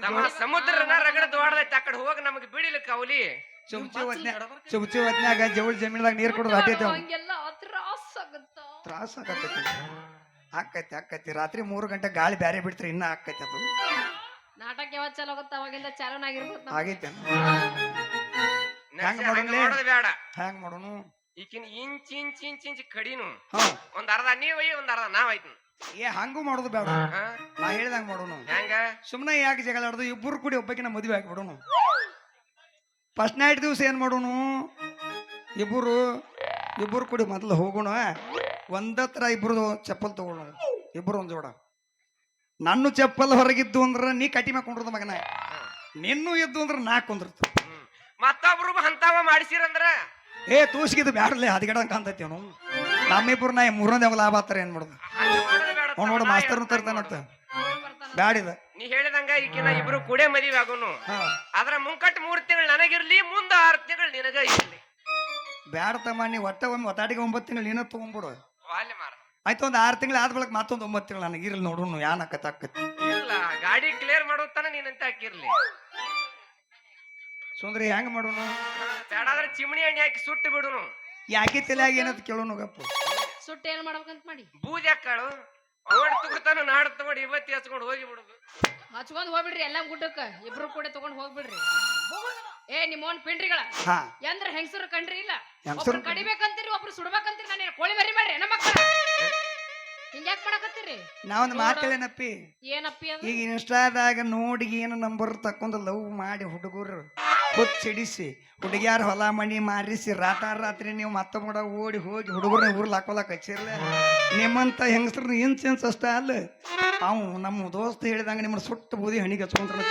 ನಮ್ಮ ಸಮುದ್ರನ ರಗಡ ದೊಡ್ಡದೈತಿ, ಆ ಕಡೆ ಹೋಗಿ ನಮಗ್ ಬಿಡಿಲ್ಲ ಕೌಲಿ. ಚುಬ್ಚಿ ಹೊತ್ನ್ಯಾಗ ಜವಳ ಜಮೀನ್ದಾಗ ನೀರ್ ಕೊಡೋದು ರಾಟಿ ಐತಿ. ಹಂಗೆಲ್ಲ ತ್ರಾಸ ಆಗತ್ತ. ತ್ರಾಸ ಆಗತೈತಿ. ಆಕೈತಿ ರಾತ್ರಿ 3 ಗಂಟೆ ಗಾಳಿ ಬ್ಯಾರೆ ಬಿಡ್ತ್ರಿ ಇನ್ನ ಆಕೈತಿ. ಅದು ನಾಟಕ ಯಾವತ್ ಚಾಲು ಆಗುತ್ತ ಅವಾಗಿಂದ ಚಾಲೂನಾಗಿರ್ಬೋದು. ಆಗೈತೆ ಬೇಡ ಹ್ಯಾಂಗ ಮಾಡೋನು? ಈಕಿನ ಇಂಚ್ ಇಂಚ್ ಇಂಚ್ ಇಂಚ್ ಕಡಿನು. ಹಾ ಒಂದ್ ಅರ್ಧ ನೀವ್ ಒಂದ್ ಅರ್ಧ ನಾವ್ ಐತಿ. ಏ ಹಂಗೂ ಮಾಡೋದು ಬೇಡ, ನಾ ಹೇಳ್ದಂಗ ಮಾಡೋನು. ಹೆಂಗ? ಸುಮ್ನೆ ಯಾಕೆ ಜಗಳ ಆಡೋದು? ಇಬ್ಬರು ಕೂಡಿ ಒಬ್ಬಕಿನ ಮದುವೆ ಹಾಕ್ಬಿಡೋನು. ಫಸ್ಟ್ ನೈಟ್ ದಿವಸ ಏನ್ ಮಾಡೋನು, ಇಬ್ಬರು ಕೂಡಿ ಮೊದಲು ಹೋಗೋಣ. ಒಂದತ್ರ ಇಬ್ರು ಚಪ್ಪಲ್ ತಗೊಳ್ಳೋಣ, ಇಬ್ರು ಒಂದ್ ಜೋಡ. ನನ್ನ ಚಪ್ಪಲ್ ಹೊರಗಿದ್ದು ಅಂದ್ರ ನೀ ಕಟ್ಟಿ ಮಾಡ್ಕೊಂಡಿರ್ದ ಮಗನ, ನಿನ್ನೂ ಇದ್ದು ಅಂದ್ರ ನಾ ಕುಂದಿರ್ತ. ಮತ್ತೊಬ್ರು ಹಂತಾವ ಮಾಡಿಸಿರಂದ್ರ ಏ ತೂಸ್ಗಿದ್ದು ಬ್ಯಾಡಲೆ ಹದಿಗಡಂಕ ಅಂತೈತಿ ಅವನು. ನಮ್ಮಿಬ್ರು ನಾ 3ನೇ ಲಾಭ ಆತರ ಏನ್ ಮಾಡುದು? ಅವ್ನು ನೋಡು ಮಾಸ್ತರ್ನು ತರ್ತಾನಂತ ಬ್ಯಾಡಿದ. ನೀ ಹೇಳಿದಂಗ ಈಕಿನ ಇಬ್ರು ಕೂಡೆ ಮದುವೆ ಆಗೋನು. ಅದ್ರ ಮುಂಕಟ್ 3 ತಿಂಗಳು ನನಗಿರ್ಲಿ, ಮುಂದ 6 ತಿಂಗಳು ನಿನಗ ಇರ್ಲಿ. ಬ್ಯಾಡ ತಮ್ಮ, ನೀ ಒಟ್ಟ ಒಮ್ಮೆ ಒತ್ತಾಟಿಗೆ 9 ತಿಂಗಳು ನೀನ ತಗೊಂಡ್ಬಿಡು. ವಾಲ್ಯ ಮಾರ ಆಯ್ತು, ಒಂದ್ 6 ತಿಂಗಳು ಆದ ಬಳಕ ಮತ್ತೊಂದು 9 ತಿಂಗಳು ನನಗೆ ಇರ್ಲಿ ನೋಡೋನು. ಯಾನ್ ಆಕತಿ ಇಲ್ಲ, ಗಾಡಿ ಕ್ಲಿಯರ್ ಮಾಡೋತಾನ ನೀನಂತ ಹಾಕಿರ್ಲಿ. ಸುಂದ್ರಿ ಹೆಂಗ ಮಾಡೋನು? ಬೇಡಾದ್ರೆ ಚಿಮಣಿ ಎಣ್ಣೆ ಹಾಕಿ ಸುಟ್ಟು ಬಿಡುನು. ಯಾಕೆ ತಲೆಯಾಗಿ ಏನಂತ ಕೇಳೋನು ಗಪ್ಪ. ಸುಟ್ಟು ಏನ್ ಮಾಡ್ಬೇಕಂತ ಮಾಡಿ ಬೂದಿ ಹಾಕಾಳು ಅವಡ್ ತಗೋತಾನು, ನಾಡ್ ತಗೊಂಡು ಇವತ್ತಿ ಹಚ್ಕೊಂಡು ಹೋಗಿ ಬಿಡುದು. ಹಚ್ಕೊಂಡ್ ಹೋಗ್ಬಿಡ್ರಿ ಎಲ್ಲ ಗುಡ್ಡಕ್ಕ, ಇಬ್ರು ಕೂಡ ತಗೊಂಡ್ ಹೋಗ್ಬಿಡ್ರಿ. ಏ ನಿಮ್ಮೋನ್ ಪಿಂಡ್ರಿಗಳ ಹಾ ಎಂದ್ರ ಹೆಂಗಸರು ಕಂಡ್ರಿ ಇಲ್ಲ, ಹೆಂಗ್ಸುರು ಒಬ್ರು ಕಡಿಬೇಕಂತೀರಿ, ಒಬ್ರು ಸುಡ್ಬೇಕಂತೀರಿ. ನಾನು ಕೋಳಿ ಮರಿ ಮಾಡ್ರಿ ನಮ್ಮ ಮಕ್ಕಳ ಹಿಂಗ್ಯಾಕ್ ಮಾಡಕತ್ತೀರಿ? ನಾವೊಂದು ಮಾತೇನಪ್ಪಿ, ಏನಪ್ಪಿ ಅದು? ಈಗ ಇನ್ಸ್ಟಾದಾಗ ನೋಡಿ ಏನು ನಂಬರ್ ತಕೊಂಡ್ ಲವ್ ಮಾಡಿ ಹುಡುಗರು ಹುಚ್ಚಿಡಿಸಿ ಹುಡುಗಿಯಾರ ಹೊಲ ಮನಿ ಮಾರಿಸಿ ರಾತ್ರಿ ನೀವು ಮತ್ತೊಬ್ಬ ಓಡಿ ಹೋಗಿ ಹುಡುಗರನ್ನ ಊರ್ಲ ಹಾಕೋಲಕ್ ಹಚ್ಚಿರ್ಲ. ನಿಮ್ಮಂತ ಹೆಂಗಸ್ರನ್ನ ಇನ್ಸೆನ್ಸ್ ಅಷ್ಟ ಅಲ್ಲ, ಅವು ನಮ್ಮ ದೋಸ್ತ ಹೇಳಿದಂಗ ನಿಮ್ಮನ್ನ ಸುಟ್ಟು ಬೂದಿ ಹಣಿಗೆ ಹಚ್ಕೊಂಡ್ರ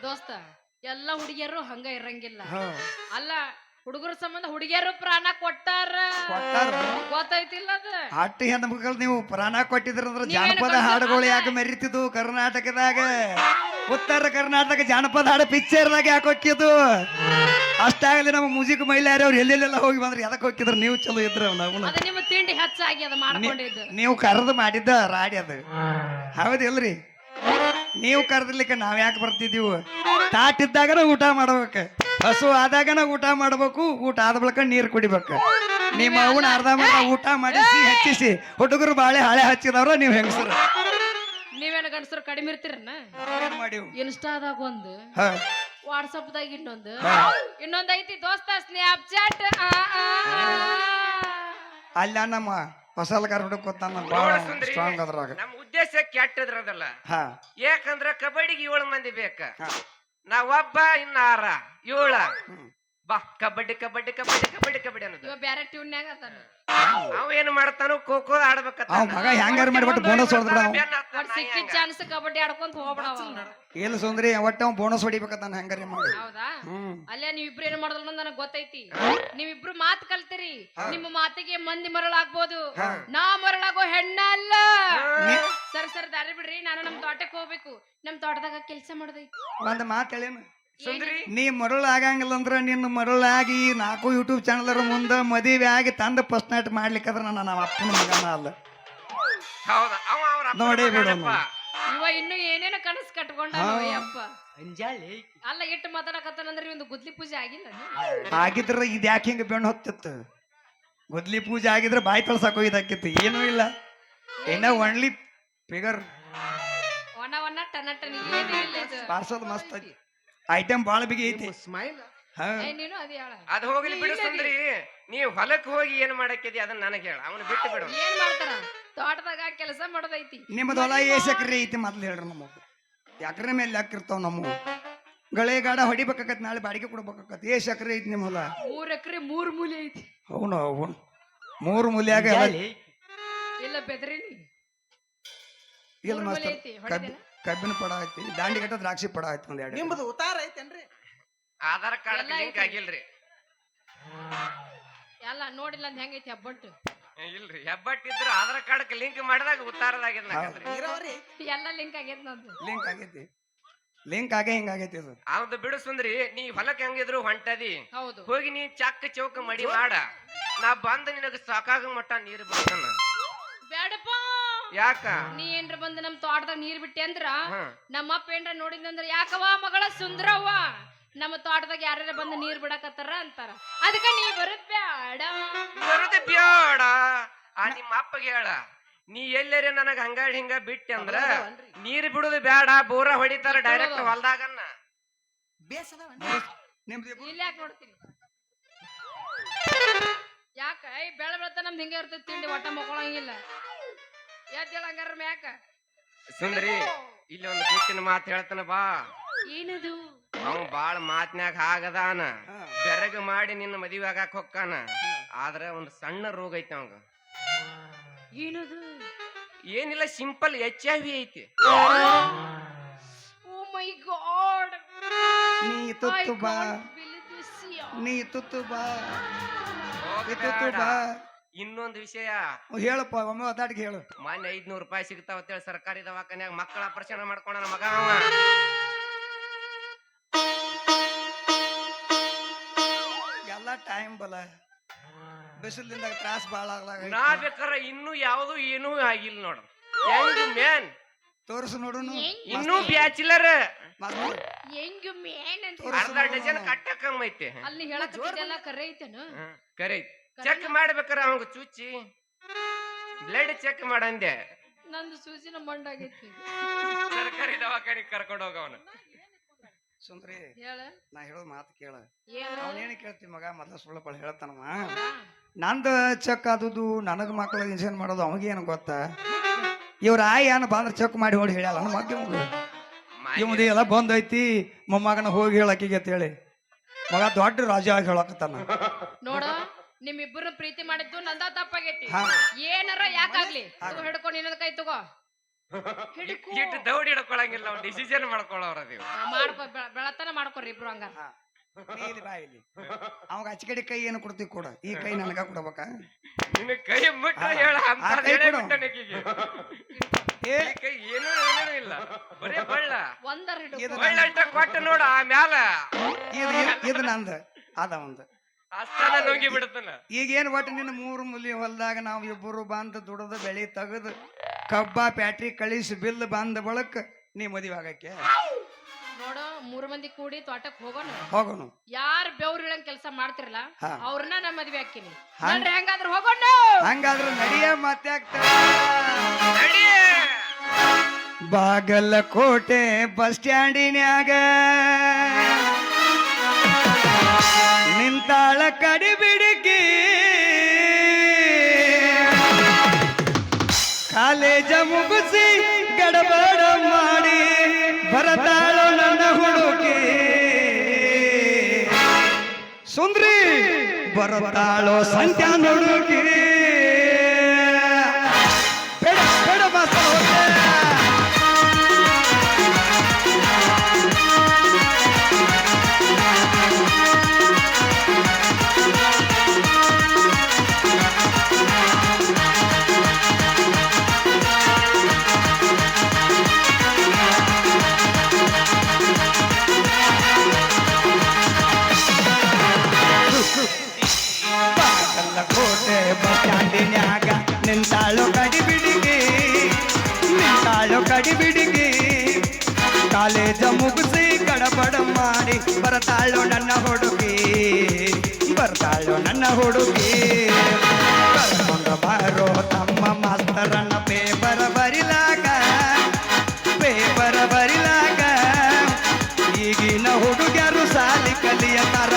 ದೋಸ್ತ. ಎಲ್ಲ ಹುಡುಗಿಯರು ಹಂಗ ಇರಂಗಿಲ್ಲ. ಅಲ್ಲ, ಹುಡುಗರ ಸಂಬಂಧ ಹುಡುಗಿಯರು ಪ್ರಾಣ ಕೊಟ್ಟಾರ, ಗೊತ್ತೈತಿಲ್ಲ ಅದ. ಅಟ್ಟು ಹೆಣ್ಣು ಮಕ್ಕಳು ನೀವು ಪ್ರಾಣ ಕೊಟ್ಟಿದ್ರಂದ್ರ ಜಾನಪದ ಹಾಡುಗಳು ಯಾಕೆ ಮೆರಿತಿದ್ವು ಕರ್ನಾಟಕದಾಗ? ಉತ್ತರ ಕರ್ನಾಟಕ ಜಾನಪದ ಹಾಡು ಪಿಕ್ಚರ್ದಾಗ ಯಾಕೆ ಹೋಗಿದ್ದು? ಅಷ್ಟಾಗಲಿ ನಮ್ಮ ಮ್ಯೂಸಿಕ್ ಮಹಿಳೆಯರು ಅವ್ರು ಎಲ್ಲೆಲ್ಲೆಲ್ಲ ಹೋಗಿ ಬಂದ್ರೆ ಎದಕ್ಕೆ ಹೋಗಿದ್ರು? ನೀವು ಚಲೋ ಇದ್ರ ಅದು ನಿಮ್ಮ ತಿಂಡಿ ಹೆಚ್ಚಾಗಿ ಅದ ಮಾಡ್ಕೊಂಡಿದ್ದು. ನೀವು ಕರೆದು ಮಾಡಿದ್ದ ರಾಡಿ ಅದು ಹೌದಿಲ್ರಿ? ನೀವು ಕರೆದಿರ್ಲಿಕ್ಕೆ ನಾವ್ ಯಾಕೆ ಬರ್ತಿದ್ದೀವಿ? ತಾಟಿದ್ದಾಗನ ಊಟ ಮಾಡ್ಬೇಕು, ಹಸು ಆದಾಗನ ಊಟ ಮಾಡ್ಬೇಕು, ಊಟ ಆದ ಬಳಿಕ ನೀರು ಕುಡಿಬೇಕು. ನಿಮ್ಮ ಅವನ ಅರ್ಧ ಊಟ ಮಾಡಿಸಿ ಹಚ್ಚಿಸಿ ಹುಡುಗರು ಬಾಳೆ ಹಳೆ ಹಚ್ಚಿದವ್ರ ನೀವು ಹೆಂಗಸರು. ನೀವೇನ ಗಂಡಸರು ಕಡಿಮೆ ಇರ್ತೀರನ್ನ? ಮಾಡಿವ್ ಇನ್ಸ್ಟಾದಾಗ ಒಂದು, ವಾಟ್ಸಪ್ದಾಗ ಇನ್ನೊಂದ್ ಐತಿ ದೋಸ್ತ, ಸ್ನ್ಯಾಪ್ ಚಾಟ್. ಅಲ್ಲ ನಮ್ಮ ಹೊಸಲ್ಗಾರ ಹುಡುಗ ಸ್ಟ್ರಾಂಗ್ ಅದ್ರಾಗ. ನಮ್ ಉದ್ದೇಶ ಕೆಟ್ಟದ್ರದಲ್ಲ. ಯಾಕಂದ್ರ ಕಬಡ್ಡಿಗೆ 7 ಮಂದಿ ಬೇಕ, ನಾವೊಬ್ಬ ಇನ್ನ 6 7 ಬಾ ಕಬಡ್ಡಿ ಕಬಡ್ಡಿ ಕಬಡ್ಡಿ ಕಬಡ್ಡಿ ಕಬಡ್ಡಿ ಅನ್ನೋದು. ಬೇರೆ ಟ್ಯೂನ್ಯಾಗ ಅದಾನ. ಅವ ಏನ್ ಮಾಡ್ತಾನು ಖೋಖೋ ಆಡ್ಬೇಕತ್ತ. ಮಗ ಹೆಂಗಾರ ಮಾಡಿಬಿಟ್ಟು ಬೋನಸ್ ಹೊಡೆದ್ರ ಸಿಕ್ಕಿ ಚಾನ್ಸ್ ಕಬಡ್ಡಿ ಆಡ್ಕೊಂತ ಹೋಗ್ಬಿಡವ. ಇಲ್ಲ ಸುಂದ್ರಿ, ಒಟ್ಟ ಬೋನಸ್ ಹೊಡಿಬೇಕತ್ತ ಹೆಂಗಾರ ಮಾಡಿ. ಹೌದಾ? ಅಲ್ಲೇ ನೀವಿಬ್ರು ಏನ್ ಮಾಡಿದ್ರು ಅನ್ನೋದು ನನಗ್ ಗೊತ್ತೈತಿ. ನೀವಿಬ್ರು ಮಾತು ಕಲ್ತಿರಿ, ನಿಮ್ಮ ಮಾತಿಗೆ ಮಂದಿ ಮರಳಾಗ್ಬೋದು, ನಾ ಮರಳಾಗೋ ಹೆಣ್ಣ ಅಲ್ಲ. ಸರಿ ದಾರಿ ಬಿಡ್ರಿ, ನಾನು ನಮ್ ತೋಟಕ್ಕೆ ಹೋಗ್ಬೇಕು, ನಮ್ ತೋಟದಾಗ ಕೆಲ್ಸ ಮಾಡೋದೈತಿ. ಒಂದ್ ಮಾತು ಹೇಳೇನು? ಸುಂದ್ರಿ, ನೀ ಮರಳು ಆಗಂಗಿಲ್ಲ ಅಂದ್ರ ನಿನ್ನ ಮರಳಾಗಿ 4 ಯೂಟ್ಯೂಬ್ ಚಾನಲ್ ಮುಂದ ಮದುವೆ ಆಗಿ ತಂದ ಫಸ್ಟ್ ನೈಟ್ ಮಾಡ್ಲಿಕ್ಕಂದ್ರ ನಮ್ಮ ಅಪ್ಪನ ಮಗನ ಅಲ್ಲ. ಹೌದಾ? ನೋಡಿ ಬಿಡು, ಇವ ಇನ್ನು ಏನೇನೋ ಕನಸು ಕಟ್ಕೊಂಡ ಅಪ್ಪ. ಅಲ್ಲ, ಇಟ್ಟು ಮಾತಾಡಕತ್ತಾನಂದ್ರೆ ಒಂದು ಗುದ್ಲಿ ಪೂಜೆ ಆಗಿಲ್ಲ ಆಗಿದ್ರ ಇದ್ ಯಾಕೆ ಹಿಂಗ ಬೆಣ್ಣು ಹೊತ್ತಿತ್ತು? ಗುದ್ಲಿ ಪೂಜೆ ಆಗಿದ್ರೆ ಬಾಯಿ ತೊಳ್ಸಾಕೋ ಇದಾಕಿತ್ತು. ಏನೂ ಇಲ್ಲ, ಇನ್ನ ಒನ್ಲಿ ಫಿಗರ್ ಒಣ ಟನ ಟನ್ ಏನು ಇಲ್ಲ ಇದು. ಪಾರ್ಸಲ್ ಮಸ್ತ್ ಐತಿ, ಐಟಮ್ ಬಾಳ ಬಿಗಿ ಐತಿ. ಹಾ ನೀನು ಅದೇ ಹೇಳ ಅದ್ ಹೋಗ್ಲಿ ಬಿಡು ಸುಂದ್ರಿ. ನೀವ್ ಹೊಲಕ್ ಹೋಗಿ ಏನ್ ಮಾಡಕ್ಕಿದಿ ಅದನ್ನ ನನಗೆ ಹೇಳ. ಅವನು ಬಿಟ್ಟು ಬಿಡು. ಏನ್ ಮಾಡ್ತಾರ ತೋಟದಾಗ ಕೆಲಸ ಮಾಡೋದೈತಿ. ನಿಮ್ಮದು ಹೊಲ ಏಸ್ ಎಕರೆ ಐತಿ ಮೊದ್ಲು ಹೇಳ್ರಿ. ನಮ್ಮ ಎಕರೆ ಮೇಲೆ ಲೆಕ್ಕಿರ್ತಾವ. ನಮ್ಮ ಗಳೆಗಾಡ ಹೊಡಿಬೇಕಾಕತ್, ನಾಳೆ ಬಾಡಿಗೆ ಕೊಡ್ಬೇಕಾಕತ್. ಏಸ್ ಎಕರೆ ಐತಿ ನಿಮ್ಮ ಹೊಲ? 3 ಎಕರೆ 3 ಮೂಲೆ ಐತಿ. ಅವನು ಅವನು 3 ಮೂಲ್ಯಾಗ ಇಲ್ಲ ಬೆದ್ರಿ ಇಲ್ಲ ಮಸ್ತ್ ಐತಿ. ಹೊಡಿದೇನ? ಕಬ್ಬಿನ ಪಡ ಐತಿ, ದಾಂಡಿ ಗಟ್ಟ ದ್ರಾಕ್ಷಿ ಪಡ ಐತಿ. ಒಂದ್ 2 ನಿಮ್ದು ಉತ್ತಾರ ಐತೇನ್ರಿ? ಆಧಾರ್ ಕಾರ್ಡ್ ಎಲ್ಲ ಲಿಂಕ್ ಐತಿ. ಆಗಿಲ್ರಿ. ಎಲ್ಲ ನೋಡಿಲ್ಲ ಅಂದ್ ಹೆಂಗೈತಿ ಹಬ್ಬಟ್ಟು. ಇಲ್ರಿ, ಹೆಬ್ಬಟ್ಟಿದ್ರು ಆಧಾರ್ ಕಾರ್ಡ್ ಲಿಂಕ್ ಮಾಡಿದಾಗ ಉತ್ತಾರದಾಗಿಲ್ಲ. ನೀರಾವರಿ ಎಲ್ಲ ಲಿಂಕ್ ಆಗೈತ್ ನಂದು. ಲಿಂಕ್ ಆಗೈತಿ. ಲಿಂಕ್ ಆಗೇ ಹಿಂಗಾಗೈತಿ ಅದು. ಅವ್ದು ಬಿಡು ಸುಂದ್ರಿ. ನೀ ಹೊಲಕ್ ಹೆಂಗಿದ್ರು ಹೊಂಟದಿ, ಹೌದು. ಹೋಗಿ ನೀ ಚಕ್ಕ ಚೌಕ ಮಡಿ ಮಾಡ. ನಾ ಬಂದ ನಿನಗ ಸಾಕಾಗ ಮಟ್ಟ ನೀರ್ ಬರ್ತಾನ. ಬೇಡಪ್ಪ, ಯಾಕ? ನೀ ಏನ್ರ ಬಂದು ನಮ್ ತೋಟದಾಗ ನೀರ್ ಬಿಟ್ಟೆ ಅಂದ್ರ ಹ್ಮ್. ನಮ್ಮಪ್ಪ ಏನ್ರ ನೋಡಿದಂದ್ರ ಯಾಕವ್ವ ಮಗಳ ಸುಂದ್ರವ್ವ ನಮ್ಮ ತೋಟದಾಗ ಯಾರ್ಯಾರ ಬಂದು ನೀರ್ ಬಿಡಕತ್ತಾರ ಅಂತಾರ. ಅದಕ್ಕ ನೀ ಬರುದ್ ಬ್ಯಾಡ. ಬರುದೇ ಬ್ಯಾಡ. ನಿಮ್ಮ ಅಪ್ಪಗೆ ಹೇಳ, ನೀ ಎಲ್ಲೇರೆ ನನಗ ಹಂಗ ಹಿಂಗ ಬಿಟ್ಟೆ ಅಂದ್ರ ನೀರ್ ಬಿಡುದು ಬ್ಯಾಡ, ಬೋರ ಹೊಡಿತಾರ ಡೈರೆಕ್ಟ್ ಹೊಲ್ದಾಗನ್ನ. ಬೇಸದವನ್ರಿ. ನಿಮ್ದು ಇಲ್ಲಿ ಯಾಕೆ ನೋಡ್ತೀನಿ? ಯಾಕ ಈ ಬೆಳ ಬೆಳತ ನಮ್ದು ಹಿಂಗೆ ಇರ್ತೈತಿ ತಿಂಡಿ, ಒಟ್ಟ ಮಕ್ಕೊಳಂಗಿಲ್ಲ. ಎದ್ದೇಳ ಹಂಗಾರ ಮ್ಯಾಕ. ಸುಂದ್ರಿ, ಇಲ್ಲಿ ಒಂದು ಗುಟ್ಟಿನ ಮಾತು ಹೇಳ್ತಾನ ಬಾ. ಏನದು? ಅವ ಬಾಳ ಮಾತ್ನ್ಯಾಗ ಆಗದಾನ. ಬೆರಗ ಮಾಡಿ ನಿನ್ನ ಮದುವೆ ಆಗಾಕ ಹೊಕ್ಕಾನ. ಆದ್ರ ಒಂದ್ ಸಣ್ಣ ರೋಗ ಐತಿ ಅವಂಗ. ಏನದು? ಏನಿಲ್ಲ, ಸಿಂಪಲ್ HIV ಐತಿ. ಓ ಮೈ ಗಾಡ್. ನೀ ತುತ್ತು ಬಾ, ನೀ ತುತ್ತು ಬಾ, ನೀ ತುತ್ತು ಬಾ. ಇನ್ನೊಂದು ವಿಷಯ ಹೇಳಪ್ಪ, ಒಮ್ಮೆ ಒದ್ದಾಡಿಗೆ ಹೇಳು. ಮೊನ್ನೆ 500 ರೂಪಾಯಿ ಸಿಗ್ತಾವ ಅಂತೇಳಿ ಸರ್ಕಾರಿ ದವಾಖಾನ್ಯಾಗ ಮಕ್ಕಳ ಆಪರೇಷನ್ ಮಾಡ್ಕೊಂಡ ಮಗ ಅವ. ಎಲ್ಲ ಟೈಮ್ ಬಲ, ಬಿಸಿಲಿಂದಾಗ ತ್ರಾಸ ಬಾಳ ಆಗ್ಲಾಗ. ನಾ ಬೇಕಾರ ಇನ್ನು ಯಾವ್ದು ಏನೂ ಆಗಿಲ್ಲ ನೋಡು. ಹೆಂಗ್ ಮೇನ್ ತೋರಿಸು ನೋಡುನು. ಇನ್ನೂ ಬ್ಯಾಚುಲರ್ ಹೆಂಗ್ ಮೇನ್ ಅಂತ ಅರ್ಧ ಡಜನ್ ಕಟ್ಟಕಮ್ಮ ಐತೆ. ಅಲ್ಲಿ ಹೇಳಕ್ಕೆಲ್ಲ ಕರೆ ಐತೇನು? ಕರೆ ಚೆಕ್ ಮಾಡ್ಬೇಕಾರ ಅವಂಗ ಚುಚ್ಚಿ ಬ್ಲಡ್ ಚೆಕ್ ಮಾಡಂದೆ. ನಂದು ಸೂಜಿನ ಮಂಡಾಗೈತಿ. ಸರ್ಕಾರಿ ದವಾಖಾನಿಗೆ ಕರ್ಕೊಂಡು ಹೋಗವನು. ಸುಂದ್ರಿ, ಹೇಳ. ನಾ ಹೇಳೋದು ಮಾತು ಕೇಳ. ಏನು? ಅವನೇನು ಕೇಳ್ತಿ ಮಗ? ಮೊದಲ ಸುಳ್ಳು ಪಳ ಹೇಳ್ತಾನವ. ನಂದು ಚೆಕ್ ಆದುದು, ನನಗ ಮಕ್ಕಳ ಇನ್ಸೂರೆನ್ಸ್ ಮಾಡೋದು ಅವಾಗೇನು ಗೊತ್ತಾ? ಇವ್ರ ಆಯ್ ಏನ ಬಂದ್ರೆ ಚೆಕ್ ಮಾಡಿ ಹೊಡಿ ಹೇಳ್ಯಾಲ ಮಗ. ಇವ್ದು ಎಲ್ಲ ಬಂದೈತಿ, ಮೊಮ್ಮಗನ ಹೋಗಿ ಹೇಳಕ್ಕಿಗೆ ಅಂತ ಹೇಳಿ ಮಗ ದೊಡ್ಡ ರಾಜ ಆಗಿ ಹೇಳಕತ್ತಾನ. ನೋಡ, ನಿಮ್ಮಿಬ್ಬರು ಪ್ರೀತಿ ಮಾಡಿದ್ದು ನಂದ ತಪ್ಪಾಗೈತಿ. ಹಾ. ಏನಾರ ಯಾಕಾಗ್ಲಿ ಹಿಡ್ಕೊಂಡು ಇನ್ನೊಂದ್ ಕೈ ತಗೋ. ಇಟ್ಟು ದೌಡ್ ಹಿಡ್ಕೊಳಂಗಿಲ್ಲ, ಅವ್ನು ಡಿಸಿಷನ್ ಮಾಡ್ಕೊಳ್ಳೋರ ನೀವು. ಮಾಡ್ಕೊ, ಬೆಳತನ ಮಾಡ್ಕೊರಿ ಇಬ್ರು ಹಂಗಾರ. ಅವಾಗ ಆಚೆ ಕಡೆ ಕೈ ಏನು ಕೊಡ್ತೀವಿ ಕೊಡ, ಈ ಕೈ ನನಗ ಕೊಡ್ಬೇಕ. ನಿನ್ನ ಕೈ ಮುಟ್ಟ ಹೇಳ ಅಂತ ಹೇಳೇ ಬಿಟ್ಟ ನೆಕ್ಕಿಗೆ. ಕೈ ಏನೂ ಏನೇನೂ ಇಲ್ಲ, ಬರೇ ಬಳ್ಳ. ಒಂದರ ಹಿಡ್ಕೊ. ಬಳ್ಳಷ್ಟ ಕೊಟ್ಟು ನೋಡ ಆಮ್ಯಾಲ ಇದು ನಂದ ಅದ ಒಂದು ಅಷ್ಟನ ನುಂಗಿ ಬಿಡ್ತಾನ. ಈಗೇನು ಒಟ್ಟು ನಿನ್ನ 3 ಮೂಲಿ ಹೊಲ್ದಾಗ ನಾವು ಇಬ್ಬರು ಬಂದು ದುಡದ ಬೆಳಿ ತೆಗೆದು ಕಬ್ಬ ಪ್ಯಾಟ್ರಿ ಕಳಿಸಿ ಬಿಲ್ ಬಂದ ಬಳಕ ನೀ ಮದುವೆ ಆಗಕ್ಕೆ. ನೋಡು, 3 ಮಂದಿ ಕೂಡಿ ತೋಟಕ್ ಹೋಗೋಣ. ಯಾರು ಬೆವ್ರ ಇಳಂಗ್ ಕೆಲಸ ಮಾಡ್ತಿರಲ್ಲ ಹಾ. ಅವ್ರನ್ನ ನಾ ಮದ್ವೆ ಹಾಕಿನಿ. ಹೆಂಗಾದ್ರು ಹೋಗೋಣ. ಹಂಗಾದ್ರೆ ನಡಿಯ ಮತ್ತೆ ಬಾಗಲಕೋಟೆ ಬಸ್ ಸ್ಟ್ಯಾಂಡಿನ್ಯಾಗ ನಿಂತಾಳ ಕಡಿ ಬಿಡಿಕಿ, ಕಾಲೇಜ ಮುಗಿಸಿ ಗಡಬಡ ಮಾಡಿ ಬರತಾಳೋ ನನ್ನ ಹುಡುಗಿ. ಸುಂದ್ರಿ ಬರತಾಳೋ ಸಂತ್ಯಾ ಹುಡುಗಿ. ಬೇಡ ಬೇಡ ಮಾಸ್ತರ ಕೋಟೆ ಬಸ್ ಸ್ಟ್ಯಾಂಡಿನ್ಯಾಗ ನಿಂತಾಳು ಕಡಿ ಬಿಡಿಗಿ, ನಿಂತಾಳು ಕಡಿ ಬಿಡಿಗಿ. ಕಾಲೇಜ ಮುಗಿಸಿ ಗಡಬಡ ಮಾಡಿ ಬರ್ತಾಳು ನನ್ನ ಹುಡುಗಿ, ಬರ್ತಾಳು ನನ್ನ ಹುಡುಗಿ. ಕರ್ಕೊಂಡ ಬಾರೋ ತಮ್ಮ ಮಾಸ್ತರನ್ನ ಪೇಪರ್ ಬರಿಲಾಗ, ಪೇಪರ್ ಬರಿಲಾಗ. ಈಗಿನ ಹುಡುಗರು ಸಾಲಿ ಕಲಿಯತಾರ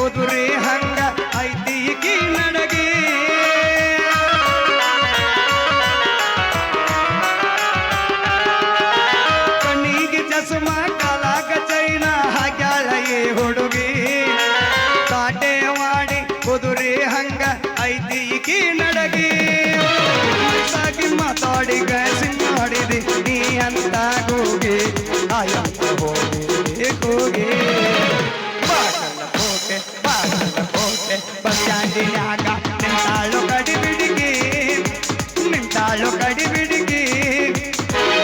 ಕುದುರೆ ಹಂಗ ಐತಿ ಈಕಿ ನಡಗಿ ಕಣ್ಣಿಗೆ ಚಸ್ಮ ಕಾಲಾಗ ಚೈನ ಹಾಕ್ಯಾಳ ಈ ಹುಡುಗಿ ಕಾಟೆ ಮಾಡಿ ಕುದುರೆ ಹಂಗ ಐತಿ ಈಕಿ ನಡಗಿ ಸಾಗಿ ಮಾತಾಡಿ ಗಾಸಿ ಮಾಡಿದಿ ನೀ ಅಂತ ಹೋಗಿ ಆಯಂತ ಹೋಗಿ ಬಾಗಲ ಕೋಟೆ ಬಸ್ ಸ್ಟ್ಯಾಂಡಿನ್ಯಾಗ ನಿಂತಾಳು ಕಡಿ ಬಿಡಿಗಿ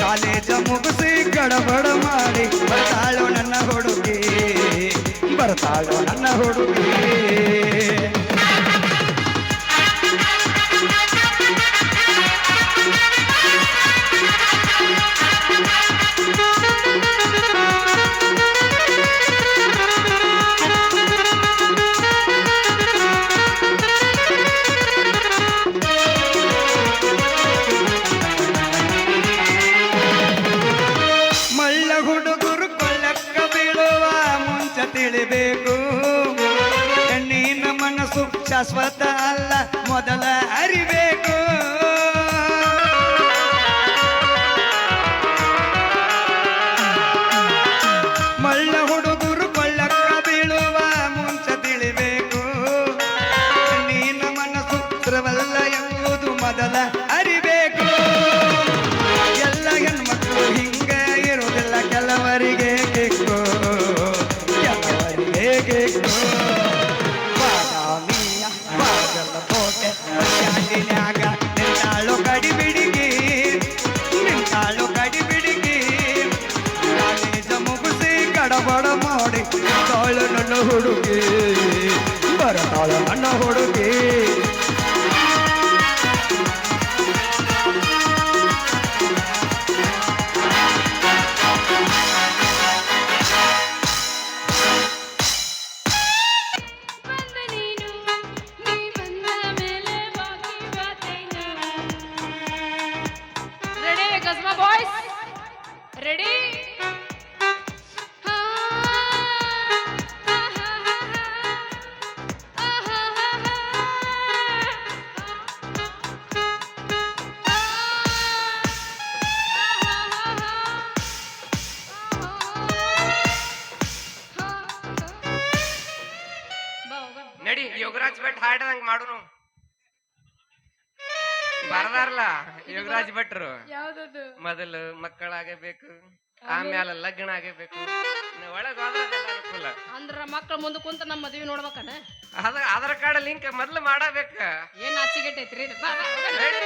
ಕಾಲೇಜ ಮುಗಿಸಿ ಗಡಬಡ ಮಾಡಿ ಬರ್ತಾಳು ನನ್ನ ಹುಡುಗಿ ಮಳ್ಳ ಹುಡುಗರು ಕೊಳ್ಳಕ್ಕ ಬೀಳುವ ಮುಂಚೆ ತಿಳಿಬೇಕು ಹೆಣ್ಣಿನ ಮನಸ್ಸು ಶಾಶ್ವತ ಅಲ್ಲ ಮೊದಲ ಅರಿಬೇಕು ಮಳ್ಳ ಹುಡುಗರು ಕೊಳ್ಳಕ್ಕ ಬೀಳುವ ಮುಂಚೆ ತಿಳಿಬೇಕು ಹೆಣ್ಣಿನ ಮನಸ್ಸು ಸುರವಲ್ಲ ಎಂಬುದು ಮೊದಲ ಅರಿಬೇಕು ಎಲ್ಲ ಹೆಣ್ಮಕ್ಳು ಹಿಂಗ ಇರುವುದಿಲ್ಲ ಕೆಲವರಿಗೆ ಕಿಕ್ಕು ಬಾದಾಮಿಯ ಬಾಗಲ ಕೋಟೆ ಸ್ಟ್ಯಾಂಡಿನ್ಯಾಗ ನಿಂತಾಳು ಕಡಿ ಬಿಡಿಗಿ ಕಾಲೇಜ ಮುಗಿಸಿ ಗಡಬಡ ಮಾಡಿ ತಾಳು ನನ್ನ ಹುಡುಗಿ ಬರ್ತಾಳು ನನ್ನ ಹುಡುಗಿ ರೆಡಿ ಗಜ್ಮಾ ಬಾಯ್ಸ್ ರೆಡಿ ನಡಿ ಯೋಗರಾಜ್ ಭಟ್ ಹಾಡ್ದಂಗ್ ಮಾಡುನು ಬರದಾರಲ್ಲ ಯೋಗರಾಜ್ ಭಟ್ರು ಯಾವ್ದದು ಮೊದಲು ಮಕ್ಕಳಾಗಬೇಕು ಆಮ್ಯಾಲ ಲಗ್ನ ಆಗಬೇಕು ಒಳಗ ಹೋದ್ರದೆಲ್ಲ ಅನುಕೂಲ ಅಂದ್ರ ಮಕ್ಳ ಮುಂದೆ ಕುಂತ ನಮ್ಮ ಮದ್ವಿ ನೋಡ್ಬೇಕನ ಆಧಾರ್ ಕಾರ್ಡ್ ಲಿಂಕ್ ಮೊದ್ಲು ಮಾಡಬೇಕ ಏನ್ ಅಚ್ಚಿಗೆಟ್ಟೈತ್ರಿ ಇದು? ಬಾ, ಬಾ, ಬಾ. ನಡಿ.